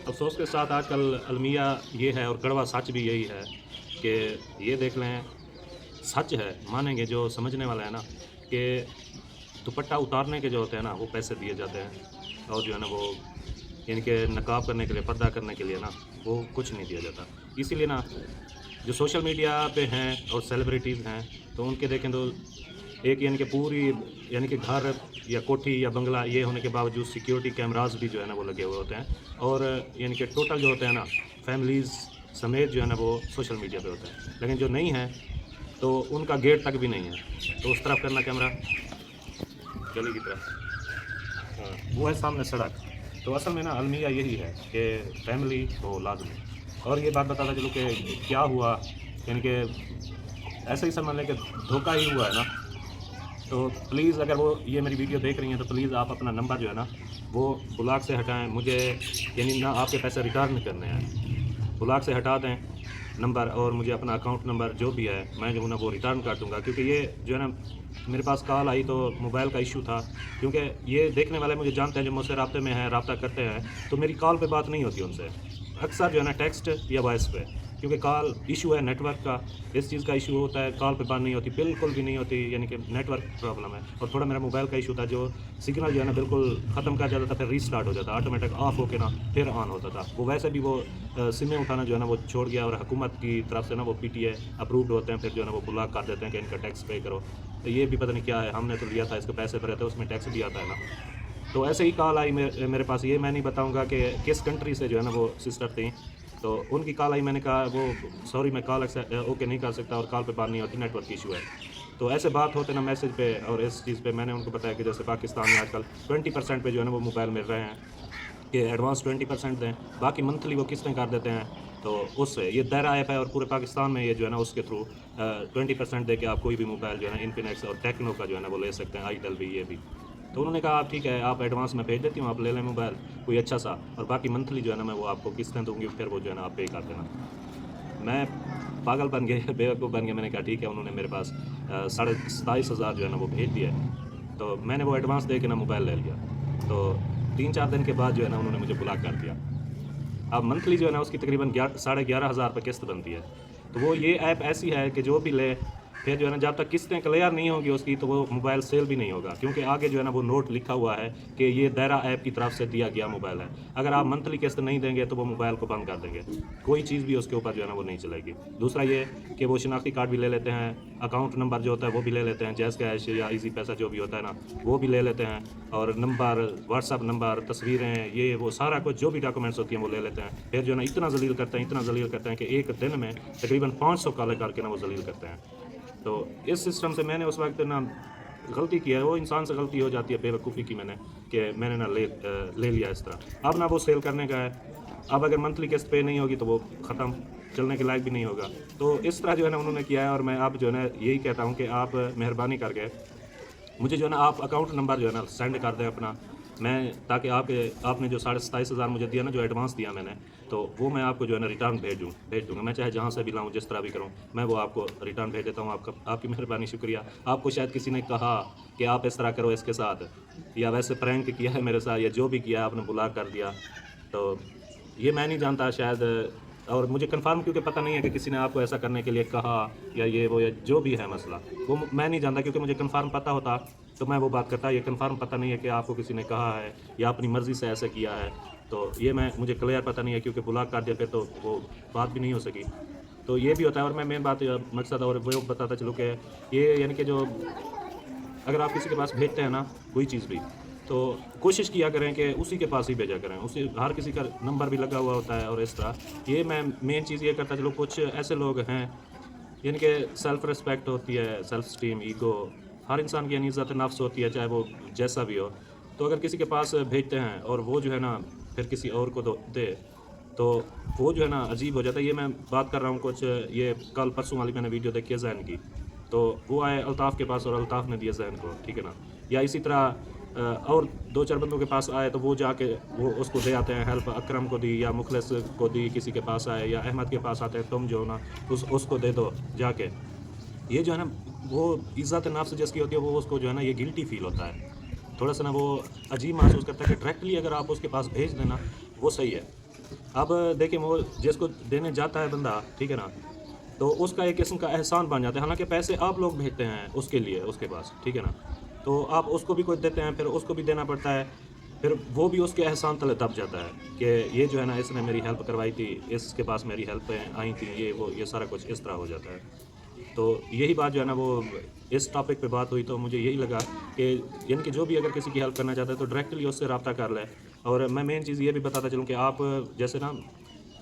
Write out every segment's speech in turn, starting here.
अफसोस के साथ आजकल अलमिया ये है और कड़वा सच भी यही है कि ये देख लें, सच है, मानेंगे जो समझने वाला है ना, कि दुपट्टा उतारने के जो होते हैं ना वो पैसे दिए जाते हैं, और जो है ना वो इनके नकाब करने के लिए, पर्दा करने के लिए ना वो कुछ नहीं दिया जाता। इसीलिए ना जो सोशल मीडिया पे हैं और सेलिब्रिटीज़ हैं, तो उनके देखें तो एक यानी कि पूरी यानी कि घर या कोठी या बंगला ये होने के बावजूद सिक्योरिटी कैमरास भी जो है ना वो लगे हुए होते हैं, और यानी कि टोटल जो होते हैं ना फैमिलीज़ समेत जो है ना वो सोशल मीडिया पे होते हैं। लेकिन जो नहीं है तो उनका गेट तक भी नहीं है, तो उस तरफ करना कैमरा, गली की तरफ, हाँ, वो है सामने सड़क। तो असल में ना अलमिया यही है कि फैमिली हो लाजमी। और ये बात बताता चलो कि क्या हुआ, यानी कि ऐसे ही समझ लें कि धोखा ही हुआ है ना। तो प्लीज़ अगर वो ये मेरी वीडियो देख रही हैं तो प्लीज़ आप अपना नंबर जो है ना वो ब्लॉक से हटाएं। मुझे यानी ना आपके पैसे रिटर्न करने हैं, ब्लॉक से हटा दें नंबर, और मुझे अपना अकाउंट नंबर जो भी है मैं जो है ना वो रिटर्न कर दूँगा। क्योंकि ये जो है ना मेरे पास कॉल आई तो मोबाइल का इशू था, क्योंकि ये देखने वाले मुझे जानते हैं, जो मुझसे राब्ते में हैं, रब्ता करते हैं, तो मेरी कॉल पे बात नहीं होती उनसे, अक्सर जो है ना टेक्स्ट या वॉइस पे, क्योंकि कॉल इशू है नेटवर्क का, इस चीज़ का इशू होता है, कॉल पे बात नहीं होती, बिल्कुल भी नहीं होती, यानी कि नेटवर्क प्रॉब्लम है। और थोड़ा मेरा मोबाइल का इशू था, जो सिग्नल जो है ना बिल्कुल ख़त्म कर जाता था, फिर रीस्टार्ट हो जाता, ऑटोमेटिक ऑफ होके ना फिर ऑन होता था। वो वैसे भी वो सिमें उठाना जो है ना वो छोड़ गया, और हुकूमत की तरफ से ना वो पीटीए अप्रूव्ड होते हैं, फिर जो है ना वो ब्लॉक कर देते हैं कि इनका टैक्स पे करो। तो ये भी पता नहीं क्या है, हमने तो लिया था, इसके पैसे भरे थे, उसमें टैक्स भी आता है ना। तो ऐसे ही कॉल आई मेरे पास, ये मैं नहीं बताऊंगा कि किस कंट्री से जो है ना वो सिस्टर थी, तो उनकी कॉल आई, मैंने कहा वो सॉरी मैं कॉल ओके नहीं कर सकता, और कॉल पे बात नहीं होती, नेटवर्क इशू है। तो ऐसे बात होते ना मैसेज पे, और इस चीज़ पे मैंने उनको बताया कि जैसे पाकिस्तान में आजकल 20% पे जो है ना वो मोबाइल मिल रहे हैं, कि एडवांस 20% दें, बाकी मंथली वो किस्तें कर देते हैं। तो उससे ये दायरा ऐप है, और पूरे पाकिस्तान में ये जो है ना उसके थ्रू 20% दे के आप कोई भी मोबाइल जो है ना इन्फिनिक्स और टेक्नो का जो है ना वो ले सकते हैं, आईटेल भी, ये भी। तो उन्होंने कहा आप ठीक है, आप एडवांस में भेज देती हूँ, आप ले लें मोबाइल कोई अच्छा सा, और बाकी मंथली जो है ना मैं वो आपको किस्तें दूँगी, फिर वो जो है ना आप पे कर देना। मैं पागल बन गया, बेवकूफ़ बन गया। मैंने कहा ठीक है। उन्होंने मेरे पास 27,500 जो है ना वो भेज दिया है, तो मैंने वो एडवांस दे के ना मोबाइल ले लिया। तो 3-4 दिन के बाद जो है ना उन्होंने मुझे ब्लॉक कर दिया। अब मंथली जो है ना उसकी तकरीबन 11,500 रुपये किस्त बनती है। तो वो ये ऐप ऐसी है कि जो भी ले, फिर जो है ना जब तक किस्तें क्लियर नहीं होगी उसकी, तो वो मोबाइल सेल भी नहीं होगा, क्योंकि आगे जो है ना वो नोट लिखा हुआ है कि ये दायरा ऐप की तरफ से दिया गया मोबाइल है। अगर आप मंथली किस्त नहीं देंगे तो वो मोबाइल को बंद कर देंगे, कोई चीज़ भी उसके ऊपर जो है ना वो नहीं चलेगी। दूसरा ये कि वो शनाख्ती कार्ड भी ले लेते हैं, अकाउंट नंबर जो होता है वो भी ले लेते हैं, जैज़ कैश या ईजी पैसा जो भी होता है ना वो भी ले लेते हैं, और नंबर, व्हाट्सअप नंबर, तस्वीरें, ये वो सारा कुछ जो भी डॉक्यूमेंट्स होती हैं वो ले लेते हैं। फिर जो है ना इतना जलील करते हैं, इतना जलील करते हैं कि एक दिन में तकरीबन 500 कॉलें करके ना वो जलील करते हैं। तो इस सिस्टम से मैंने उस वक्त ना गलती की है, वो इंसान से गलती हो जाती है, बेवकूफ़ी की मैंने, कि मैंने ना ले लिया इस तरह। अब ना वो सेल करने का है, अब अगर मंथली किस्त पे नहीं होगी तो वो ख़त्म, चलने के लायक भी नहीं होगा। तो इस तरह जो है ना उन्होंने किया है, और मैं अब जो है ना यही कहता हूँ कि आप मेहरबानी करके मुझे जो है ना आप अकाउंट नंबर जो है ना सेंड कर दें अपना, मैं ताकि आपने जो 27,500 मुझे दिया ना, जो एडवांस दिया मैंने, तो वो मैं आपको जो है ना रिटर्न भेज दूँगा। मैं चाहे जहाँ से भी लाऊँ, जिस तरह भी करूँ, मैं वो आपको रिटर्न भेज देता हूँ। आपकी मेहरबानी, शुक्रिया। आपको शायद किसी ने कहा कि आप इस तरह करो इसके साथ, या वैसे प्रैंक किया है मेरे साथ, या जो भी किया आपने ब्लॉक कर दिया। तो ये मैं नहीं जानता शायद, और मुझे कंफर्म क्योंकि पता नहीं है कि किसी ने आपको ऐसा करने के लिए कहा, या ये वो, या जो भी है मसला, वो मैं नहीं जानता। क्योंकि मुझे कंफर्म पता होता तो मैं वो बात करता। ये कंफर्म पता नहीं है कि आपको किसी ने कहा है या अपनी मर्ज़ी से ऐसा किया है, तो ये मुझे क्लियर पता नहीं है, क्योंकि ब्लॉक कर दिया फिर तो वो बात भी नहीं हो सकी। तो ये भी होता है। और मैं मेन बात मकसद और वो बताता चलूँ कि ये यानी कि जो अगर आप किसी के पास भेजते हैं ना कोई चीज़ भी, तो कोशिश किया करें कि उसी के पास ही भेजा करें, उसी, हर किसी का नंबर भी लगा हुआ होता है। और इस तरह ये मैं मेन चीज़ ये करता चलो, कुछ ऐसे लोग हैं यानी कि सेल्फ़ रिस्पेक्ट होती है, सेल्फ़ स्टीम, ईगो, हर इंसान की यानी इज़्ज़त नफ्स होती है, चाहे वो जैसा भी हो। तो अगर किसी के पास भेजते हैं और वो जो है ना फिर किसी और को दे, तो वो जो है ना अजीब हो जाता है। ये मैं बात कर रहा हूँ कुछ, ये कल परसों वाली मैंने वीडियो देखी है ज़ैन की, तो वो आए अल्ताफ़ के पास और अल्ताफ़ ने दिया ज़ैन को, ठीक है ना। या इसी तरह और 2-4 बंदों के पास आए तो वो जाके वो उसको दे आते हैं हेल्प, अकरम को दी या मुखलिस को दी, किसी के पास आए या अहमद के पास आते हैं, तुम जो ना उसको दे दो जाके। ये जो है ना वो इज़्ज़त नफ्स जिसकी होती है, वो उसको जो है ना ये गिल्टी फ़ील होता है, थोड़ा सा ना वो अजीब महसूस करता है कि डायरेक्टली अगर आप उसके पास भेज देना वो सही है। अब देखिए वो जिसको देने जाता है बंदा, ठीक है ना, तो उसका एक किस्म का एहसान बन जाता है। हालाँकि पैसे आप लोग भेजते हैं उसके लिए, उसके पास, ठीक है ना? तो आप उसको भी कुछ देते हैं, फिर उसको भी देना पड़ता है, फिर वो भी उसके एहसान तले दब जाता है कि ये जो है ना इसने मेरी हेल्प करवाई थी, इसके पास मेरी हेल्पें आई थी, ये वो ये सारा कुछ इस तरह हो जाता है। तो यही बात जो है ना वो इस टॉपिक पे बात हुई, तो मुझे यही लगा कि यानी कि जो भी अगर किसी की हेल्प करना चाहता है तो डायरेक्टली उससे रब्ता कर ले। और मैं मेन चीज़ ये भी बताता चलूँ कि आप जैसे ना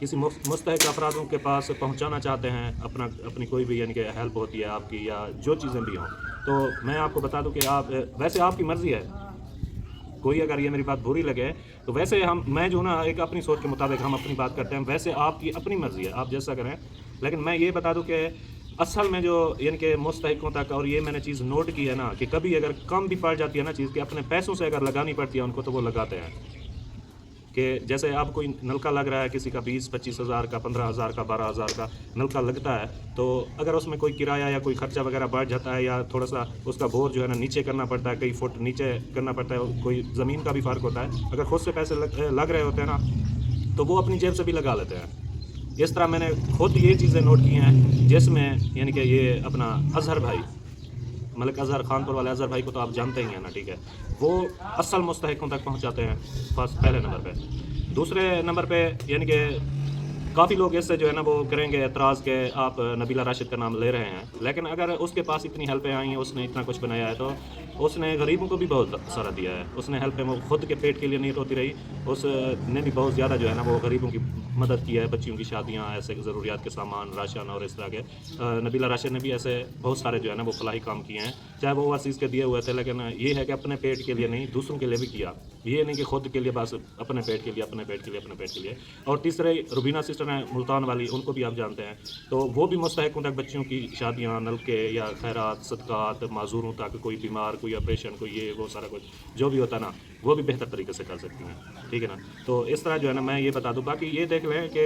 किसी मुस्तहिक अफरादों के पास पहुंचाना चाहते हैं अपनी कोई भी यानी कि हेल्प होती है आपकी या जो चीज़ें भी हों, तो मैं आपको बता दूं कि आप वैसे आपकी मर्ज़ी है, कोई अगर ये मेरी बात बुरी लगे तो वैसे मैं जो ना एक अपनी सोच के मुताबिक हम अपनी बात करते हैं, वैसे आपकी अपनी मर्ज़ी है, आप जैसा करें। लेकिन मैं ये बता दूं कि असल में जो यानी कि मुस्तहिकों तक, और ये मैंने चीज़ नोट की है ना कि कभी अगर कम भी पड़ जाती है ना चीज़ कि अपने पैसों से अगर लगानी पड़ती है उनको, तो वो लगाते हैं। कि जैसे अब कोई नलका लग रहा है किसी का 20-25 हज़ार का, 15 हज़ार का, 12 हज़ार का नलका लगता है, तो अगर उसमें कोई किराया या कोई खर्चा वगैरह बढ़ जाता है या थोड़ा सा उसका बोर जो है ना नीचे करना पड़ता है, कई फुट नीचे करना पड़ता है, कोई ज़मीन का भी फ़र्क होता है, अगर खुद से पैसे लग रहे होते हैं ना तो वो अपनी जेब से भी लगा लेते हैं। इस तरह मैंने खुद ये चीज़ें नोट की हैं, जिसमें यानी कि ये अपना अजहर भाई, मलिक अजहर, खानपुर वाले अजहर भाई को तो आप जानते ही हैं ना, ठीक है, वो असल मुस्तहिकों तक पहुंचाते हैं पहले नंबर पे। दूसरे नंबर पे यानी कि काफ़ी लोग इससे जो है ना वो करेंगे एतराज़ के आप नबीला राशिद का नाम ले रहे हैं, लेकिन अगर उसके पास इतनी हेल्पें आई हैं, उसने इतना कुछ बनाया है, तो उसने गरीबों को भी बहुत सारा दिया है। उसने हेल्पें वो खुद के पेट के लिए नहीं रोती रही, उसने भी बहुत ज़्यादा जो है ना वो गरीबों की मदद की है, बच्चियों की शादियाँ, ऐसे ज़रूरियात के सामान, राशन और इस तरह के। नबीला राशिद ने भी ऐसे बहुत सारे जो है ना वो फलाही काम किए हैं, चाहे वो ओवरसीज़ के दिए हुए थे, लेकिन ये है कि अपने पेट के लिए नहीं, दूसरों के लिए भी किया। ये नहीं कि खुद के लिए बस, अपने पेट के लिए, अपने पेट के लिए, अपने पेट के लिए। और तीसरे रुबीना सिस्टर हैं मुल्तान वाली, उनको भी आप जानते हैं, तो वो भी मुस्तहिकों तक बच्चियों की शादियाँ, नलके या खैरात, सदक़ात, माजूरों तक, कोई बीमार, कोई ऑपरेशन, कोई ये वो सारा कुछ जो भी होता है ना, वो भी बेहतर तरीके से कर सकती हैं, ठीक है ना। तो इस तरह जो है ना मैं ये बता दूँ। बाकी ये देख लें कि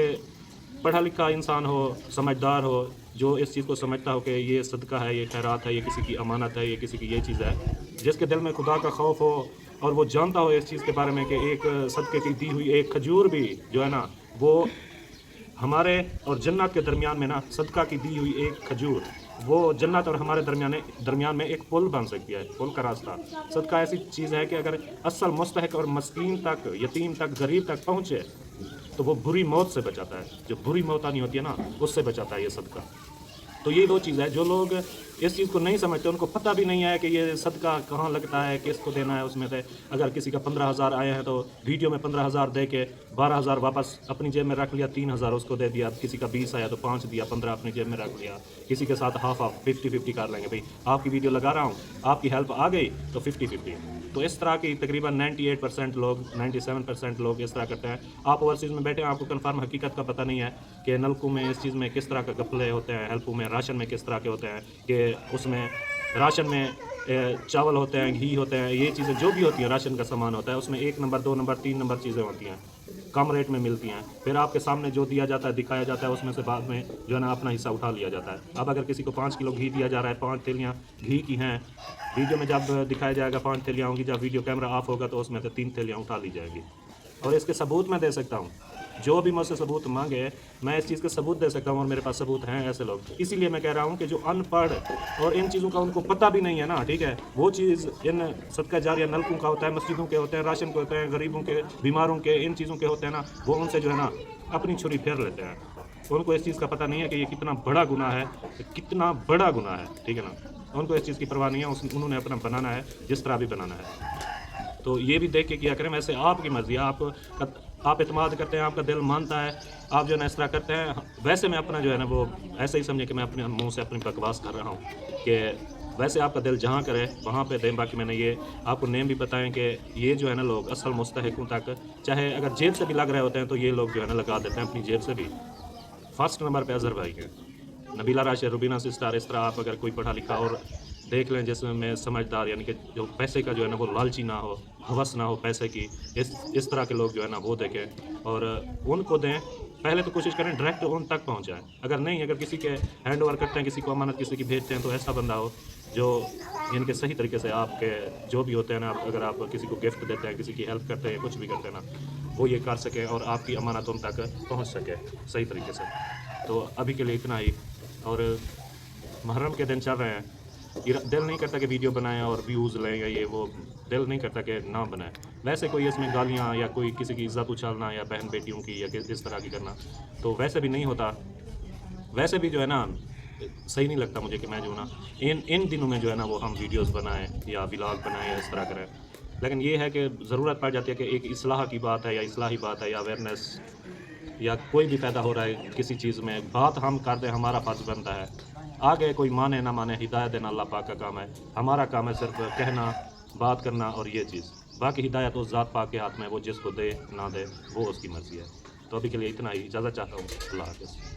पढ़ा लिखा इंसान हो, समझदार हो, जो इस चीज़ को समझता हो कि ये सदका है, ये खैरात है, ये किसी की अमानत है, ये किसी की ये चीज़ है, जिसके दिल में खुदा का खौफ हो और वो जानता हो इस चीज़ के बारे में कि एक सदक़े की दी हुई एक खजूर भी जो है ना वो हमारे और जन्नत के दरमियान में ना, सदका की दी हुई एक खजूर वो जन्नत और हमारे दरमियान में एक पुल बन सकती है, पुल का रास्ता। सदका ऐसी चीज़ है कि अगर असल मुस्तहिक और मस्कीन तक, यतीम तक, गरीब तक पहुँचे तो वो बुरी मौत से बचाता है, जो बुरी मौत आनी होती है ना उससे बचाता है ये सदका। तो ये दो चीज़ है, जो लोग इस चीज़ को नहीं समझते, उनको पता भी नहीं है कि ये सदका कहाँ लगता है, किसको देना है। उसमें से अगर किसी का 15,000 आए हैं तो वीडियो में 15,000 दे के 12,000 वापस अपनी जेब में रख लिया, 3,000 उसको दे दिया। किसी का 20 आया तो 5 दिया, 15 अपनी जेब में रख लिया। किसी के साथ हाफ 50-50 कर लेंगे, भाई आपकी वीडियो लगा रहा हूँ, आपकी हेल्प आ गई तो 50-50। तो इस तरह की तकरीबन 98% लोग, 97% लोग इस तरह करते हैं। आप ओवरसीज़ में बैठे हैं, आपको कन्फर्म हकीकत का पता नहीं है कि नलकों में इस चीज़ में किस तरह के गफले होते हैं, हेल्पों में, राशन में किस तरह के होते हैं, कि उसमें राशन में चावल होते हैं, घी होते हैं, ये चीज़ें जो भी होती हैं, राशन का सामान होता है, उसमें 1 नंबर, 2 नंबर, 3 नंबर चीज़ें होती हैं, कम रेट में मिलती हैं। फिर आपके सामने जो दिया जाता है, दिखाया जाता है, उसमें से बाद में जो है ना अपना हिस्सा उठा लिया जाता है। अब अगर किसी को 5 किलो घी दिया जा रहा है, 5 थैलियाँ घी की हैं, वीडियो में जब दिखाया जाएगा 5 थैलियाँ होंगी, जब वीडियो कैमरा ऑफ होगा तो उसमें से 3 थैलियाँ उठा ली जाएगी। और इसके सबूत मैं दे सकता हूँ, जो भी मुझसे सबूत मांगे मैं इस चीज़ के सबूत दे सकता हूँ, और मेरे पास सबूत हैं ऐसे लोग। इसीलिए मैं कह रहा हूँ कि जो अनपढ़ और इन चीज़ों का उनको पता भी नहीं है ना, ठीक है, वो चीज़ इन सदका जारिया नलकों का होता है, मस्जिदों के होते हैं, राशन के होते हैं, गरीबों के, बीमारों के, इन चीज़ों के होते हैं ना, वो उनसे जो है ना अपनी छुरी फेर लेते हैं। उनको इस चीज़ का पता नहीं है कि ये कितना बड़ा गुनाह है, कितना बड़ा गुनाह है, ठीक है ना। उनको इस चीज़ की परवाह नहीं है, उन्होंने अपना बनाना है जिस तरह भी बनाना है। तो ये भी देख के किया करें। वैसे आपकी मर्ज़ी, आप इत्मीनान करते हैं, आपका दिल मानता है, आप जो है ना इस तरह करते हैं। वैसे मैं अपना जो है ना वो ऐसे ही समझे कि मैं अपने मुंह से अपनी बकवास कर रहा हूँ, कि वैसे आपका दिल जहाँ करे वहाँ पे दें। बाकी मैंने ये आपको नेम भी बताएं कि ये जो है ना लोग असल मुस्तहिकों तक, चाहे अगर जेब से भी लग रहे होते हैं तो ये लोग जो है ना लगा देते हैं अपनी जेब से भी। फर्स्ट नंबर पे अजहर भाई हैं, नबीला राशिद, रुबीना सिस्टर। इस तरह आप अगर कोई पढ़ा लिखा और देख लें जिसमें समझदार, यानी कि जो पैसे का जो है ना वो लालची ना हो, हवस ना हो पैसे की, इस तरह के लोग जो है ना वो देखें और उनको दें। पहले तो कोशिश करें डायरेक्ट उन तक पहुंचाएं। अगर नहीं, अगर किसी के हैंड ओवर करते हैं, किसी को अमानत किसी की भेजते हैं, तो ऐसा बंदा हो जो इनके सही तरीके से आपके जो भी होते हैं ना, अगर आप किसी को गिफ्ट देते हैं, किसी की हेल्प करते हैं, कुछ भी करते हैं ना, وہ یہ کر سکیں اور آپ کی امانت ان تک پہنچ سکے صحیح طریقے سے. تو ابھی کے لیے اتنا ہی. اور محرم کے دن چل رہے ہیں، دل نہیں کرتا کہ ویڈیو بنائیں اور ویوز لیں یا یہ وہ، دل نہیں کرتا کہ نہ بنائیں. ویسے کوئی اس میں گالیاں یا کوئی کسی کی عزت اچھالنا یا بہن بیٹیوں کی یا اس طرح کی کرنا تو ویسے بھی نہیں ہوتا. ویسے بھی جو ہے نا صحیح نہیں لگتا مجھے کہ میں جو نا ان دنوں میں جو ہے نا وہ ہم ویڈیوز بنائیں یا ولاگ بنائیں یا اس طرح کریں. لیکن یہ ہے کہ ضرورت پڑ جاتی ہے کہ ایک اصلاح کی بات ہے یا اصلاحی بات ہے یا اویئرنیس یا کوئی بھی پیدا ہو رہا ہے کسی چیز میں، بات ہم کر دیں ہمارا فرض بنتا ہے. آگے کوئی مانے نہ مانے، ہدایت دینا اللہ پاک کا کام ہے. ہمارا کام ہے صرف کہنا، بات کرنا اور یہ چیز. باقی ہدایت اس ذات پاک کے ہاتھ میں، وہ جس کو دے نہ دے وہ اس کی مرضی ہے. تو ابھی کے لیے اتنا ہی، اجازت چاہتا ہوں. اللہ حافظ.